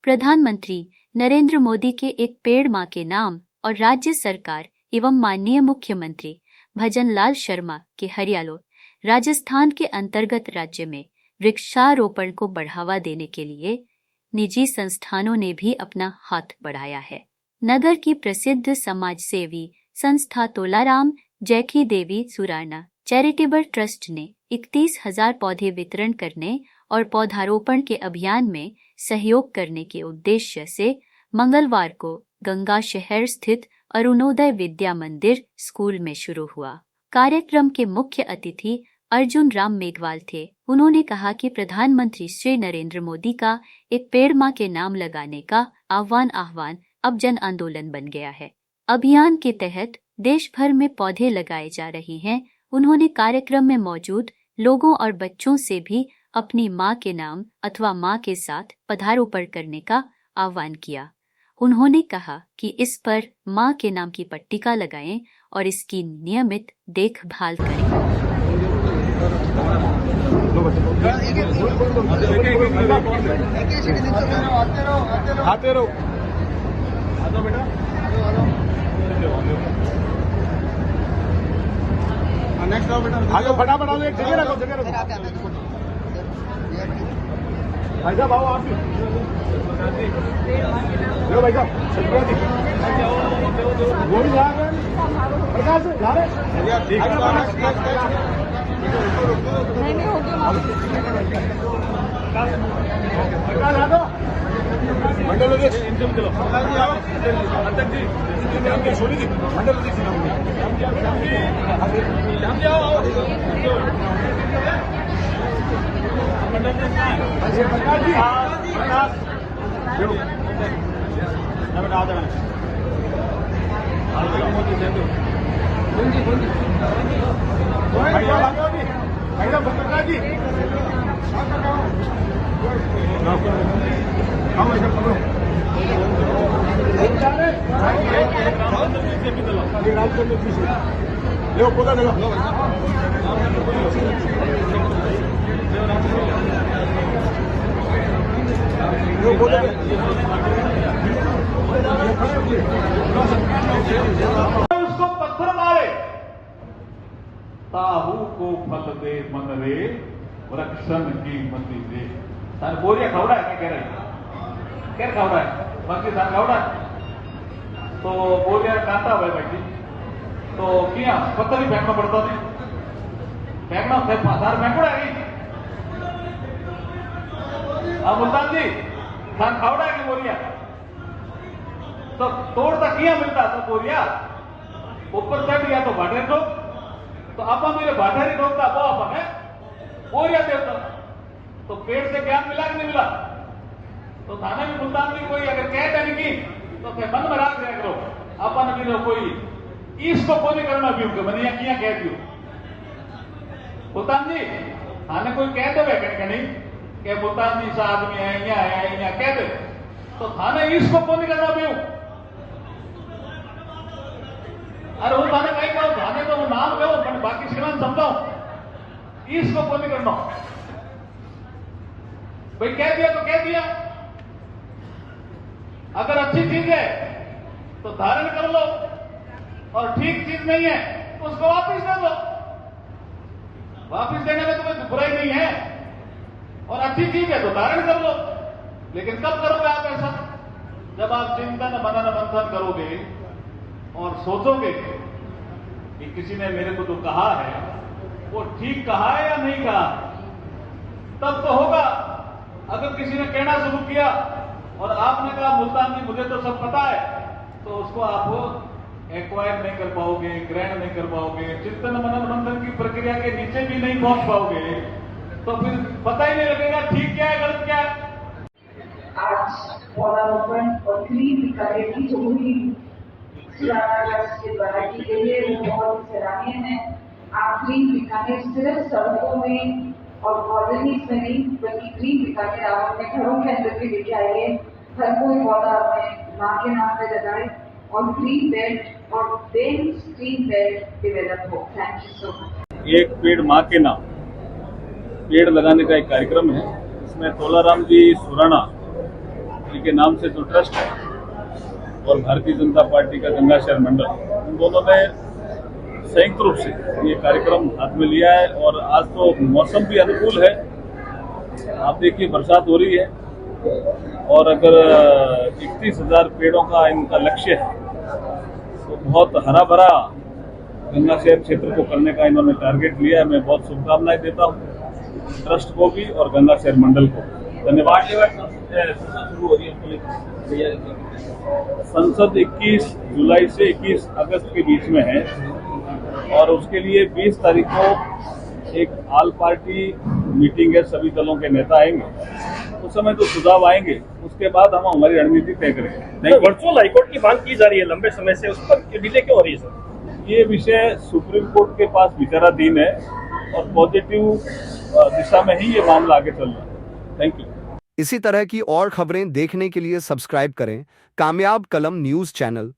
प्रधानमंत्री नरेंद्र मोदी के एक पेड़ मां के नाम और राज्य सरकार एवं माननीय मुख्यमंत्री भजन लाल शर्मा के हरियाणा राजस्थान के अंतर्गत राज्य में वृक्षारोपण को बढ़ावा देने के लिए निजी संस्थानों ने भी अपना हाथ बढ़ाया है। नगर की प्रसिद्ध समाजसेवी संस्था तोलाराम जैकी देवी सुराना चैरिटेबल ट्रस्ट ने 31,000 पौधे वितरण करने और पौधारोपण के अभियान में सहयोग करने के उद्देश्य से मंगलवार को गंगा शहर स्थित अरुणोदय विद्या मंदिर स्कूल में शुरू हुआ। कार्यक्रम के मुख्य अतिथि अर्जुन राम मेघवाल थे। उन्होंने कहा कि प्रधानमंत्री श्री नरेंद्र मोदी का एक पेड़ मां के नाम लगाने का आह्वान अब जन आंदोलन बन गया है। अभियान के तहत देश भर में पौधे लगाए जा रहे हैं। उन्होंने कार्यक्रम में मौजूद लोगों और बच्चों से भी अपनी मां के नाम अथवा मां के साथ पौधारोपण करने का आह्वान किया। उन्होंने कहा कि इस पर मां के नाम की पट्टिका लगाएं और इसकी नियमित देखभाल करें। आते रहो बेटा, नेक्स्ट आओ बेटा, आगे फटाफट आओ, एक जगह रखो भाई साहब, आओ आप लो भाई साहब, गोली जा रहे प्रकाश जा रहे नहीं हो गया प्रकाश आ दो मंडल छोड़ी थी मंडल उसको पत्थर मारे, ताहू को फल दे मन रे वृक्षन की मति दे। तान बोरिया खवड़ा है, क्या कह रहे हैं? क्या खवड़ा है? बाकी तान खवड़ा है तो बोरिया कांटा हुआ बाकी तो क्या पत्थर ही फेंकना पड़ता नहीं, फेंकना फेंकड़ा है। अब मुल्तान जी तान खवड़ा है कि बोरिया तो तोड़ता किया मिलता तो बोरिया ऊपर चढ़ गया तो भाटे ठोक, तो अपन मेरे भाटे ठोकता वो अपन है बोरिया देवता। तो पेड़ से ज्ञान मिला कि नहीं मिला? तो थाना भी मुल्तान की कोई अगर कह देने की तो फिर मन में राख करो अपन भी तो कोई इसको कोई करना भी उनके मैंने किया कह दियो मुल्तान जी थाने कोई कह दो नहीं कि मुल्तान जी सा आदमी है यहाँ कह दे तो थाने इसको कोई करना भी। अरे वो थाने कहीं करो थाने तो वो नाम कहो मैं बाकी से समझाऊ इसको कोई करना भाई कह दिया तो कह दिया। अगर अच्छी चीज है तो धारण कर लो और ठीक चीज नहीं है तो उसको वापस दे दो। वापस देने में तो कोई बुराई नहीं है और अच्छी चीज है तो धारण कर लो। लेकिन कब करोगे आप ऐसा? जब आप चिंतन मनन मंथन करोगे और सोचोगे कि किसी ने मेरे को जो कहा है वो ठीक कहा है या नहीं कहा, तब तो होगा। अगर किसी ने कहना शुरू किया और आपने कहा मुल्तान जी मुझे तो सब पता है, तो उसको आप एक्वायर नहीं कर पाओगे, ग्रहण नहीं कर पाओगे, चिंतन मनन मंथन की प्रक्रिया के नीचे भी नहीं पहुंच पाओगे, तो फिर पता ही नहीं लगेगा ठीक क्या है गलत क्या है। आज पौधारोपण और ग्रीन बीकानेर की जो मुहिम के द्वारा की गई है वो बहुत सराहनीय है। आप ग्रीन बीकानेर सिर्फ सड़कों में और कॉलोनीज में नहीं बल्कि ग्रीन बीकानेर आप अपने घरों के अंदर भी लेके आइए। हर कोई पौधा अपने माँ के नाम पे लगाए और ग्रीन बेल्ट और डेंस ग्रीन बेल्ट डेवलप हो। Thank you so much. एक पेड़ माँ के नाम पेड़ लगाने का एक कार्यक्रम है। इसमें तोलाराम जी सुराना जी के नाम से जो ट्रस्ट है और भारतीय जनता पार्टी का गंगा शहर मंडल, उन दोनों ने संयुक्त रूप से ये कार्यक्रम हाथ में लिया है। और आज तो मौसम भी अनुकूल है, आप देखिए बरसात हो रही है, और अगर 31,000 पेड़ों का इनका लक्ष्य है तो बहुत हरा भरा गंगा शहर क्षेत्र को करने का इन्होंने टारगेट लिया है। मैं बहुत शुभकामनाएं देता हूँ ट्रस्ट को भी और गंगा शहर मंडल को। धन्यवाद। शुरू हो रही है संसद 21 जुलाई से 21 अगस्त के बीच में है, और उसके लिए 20 तारीख को एक ऑल पार्टी मीटिंग है, सभी दलों के नेता आएंगे, उस समय तो सुझाव आएंगे, उसके बाद हम हमारी रणनीति तय करेंगे। वर्चुअल हाईकोर्ट की मांग की जा रही है लंबे समय से, उस पर डिले क्यों हो रही है सर? ये विषय सुप्रीम कोर्ट के पास विचाराधीन है और पॉजिटिव दिशा में ही ये मामला आगे चल रहा है। Thank you. इसी तरह की और खबरें देखने के लिए सब्सक्राइब करें कामयाब कलम न्यूज़ चैनल।